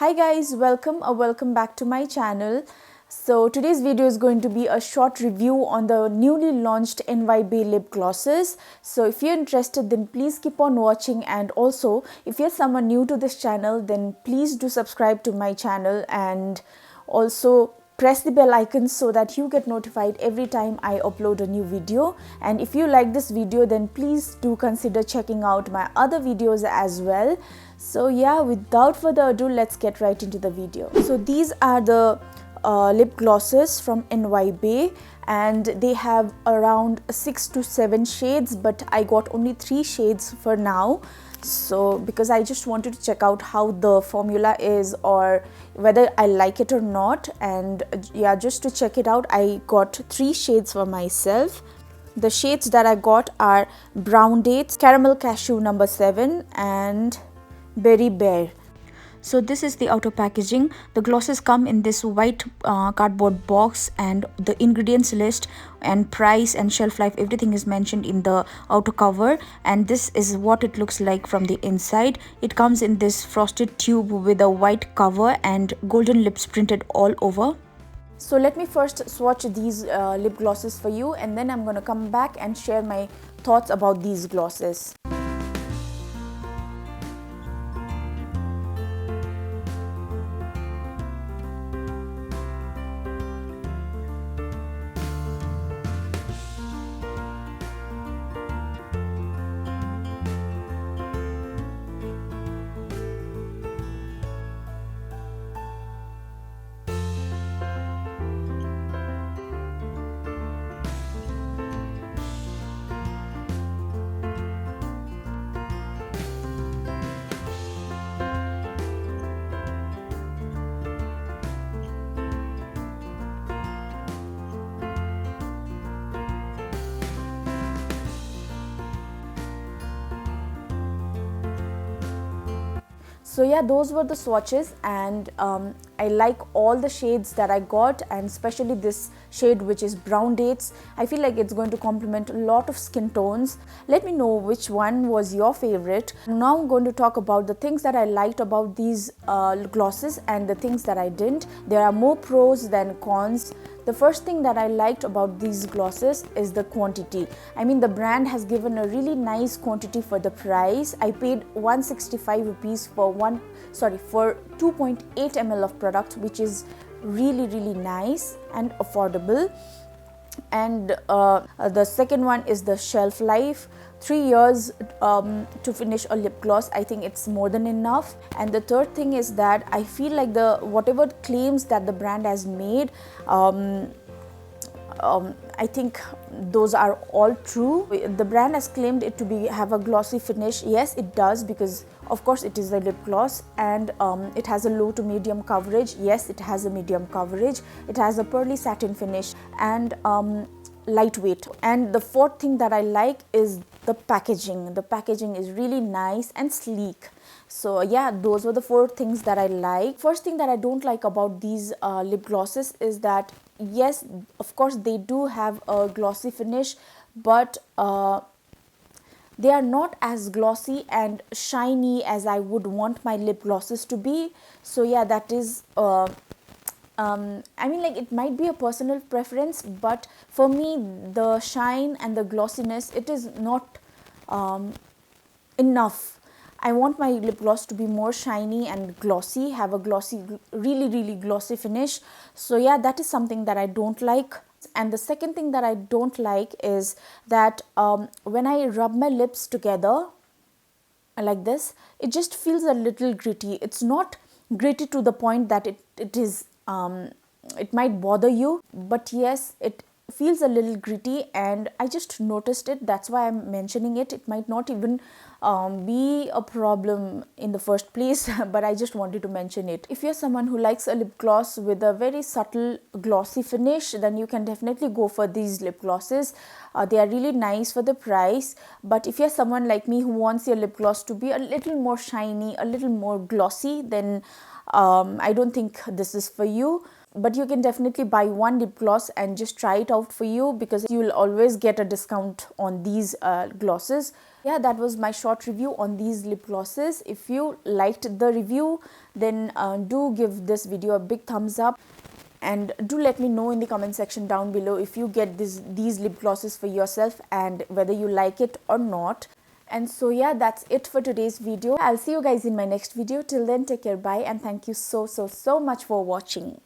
Hi guys, welcome back to my channel. So today's video is going to be a short review on the newly launched NYB lip glosses. So if you're interested, then please keep on watching, and also if you're someone new to this channel, then please do subscribe to my channel and also press the bell icon so that you get notified every time I upload a new video. And if you like this video, then please do consider checking out my other videos as well. So yeah, without further ado, let's get right into the video. So these are the lip glosses from NYB, and they have around 6 to 7 shades, but I got only 3 shades for now. So because I just wanted to check out how the formula is or whether I like it or not, and yeah, just to check it out, I got 3 shades for myself. The shades that I got are Brown Dates, Caramel Cashew number 7, and Berry Bear. So this is the outer packaging. The glosses come in this white cardboard box, and the ingredients list and price and shelf life, everything is mentioned in the outer cover. And this is what it looks like from the inside. It comes in this frosted tube with a white cover and golden lips printed all over. So let me first swatch these lip glosses for you, and then I'm going to come back and share my thoughts about these glosses. So yeah, those were the swatches, and I like all the shades that I got, and especially this shade which is Brown Dates. I feel like it's going to complement a lot of skin tones. Let me know which one was your favorite. Now I'm going to talk about the things that I liked about these glosses and the things that I didn't. There are more pros than cons. The first thing that I liked about these glosses is the quantity. I mean, the brand has given a really nice quantity for the price. I paid 165 rupees for 2.8 ml of product, which is really nice and affordable. And the second one is the shelf life. 3 years to finish a lip gloss, I think it's more than enough. And the third thing is that I feel like the whatever claims that the brand has made, I think those are all true. The brand has claimed it to have a glossy finish. Yes, it does, because of course it is a lip gloss, and it has a low to medium coverage. Yes, it has a medium coverage. It has a pearly satin finish and lightweight. And the fourth thing that I like is the packaging. The packaging is really nice and sleek. So yeah, those were the 4 things that I like. First thing that I don't like about these lip glosses is that yes, of course they do have a glossy finish, but they are not as glossy and shiny as I would want my lip glosses to be. So yeah, that is I mean, like, it might be a personal preference, but for me, the shine and the glossiness, it is not enough. I want my lip gloss to be more shiny and glossy, have a glossy, really glossy finish. So yeah, that is something that I don't like. And the second thing that I don't like is that when I rub my lips together like this, it just feels a little gritty. It's not gritty to the point that it is it might bother you, but yes, it feels a little gritty, and I just noticed it. That's why I'm mentioning it. It might not even be a problem in the first place, but I just wanted to mention it. If you're someone who likes a lip gloss with a very subtle glossy finish, then you can definitely go for these lip glosses. They are really nice for the price. But if you're someone like me who wants your lip gloss to be a little more shiny, a little more glossy, then I don't think this is for you. but you can definitely buy one lip gloss and just try it out for you, because you will always get a discount on these glosses. Yeah, that was my short review on these lip glosses. If you liked the review, then do give this video a big thumbs up, and do let me know in the comment section down below if you get these lip glosses for yourself and whether you like it or not. And so yeah, that's it for today's video. I'll see you guys in my next video. Till then, take care, bye, and thank you so much for watching.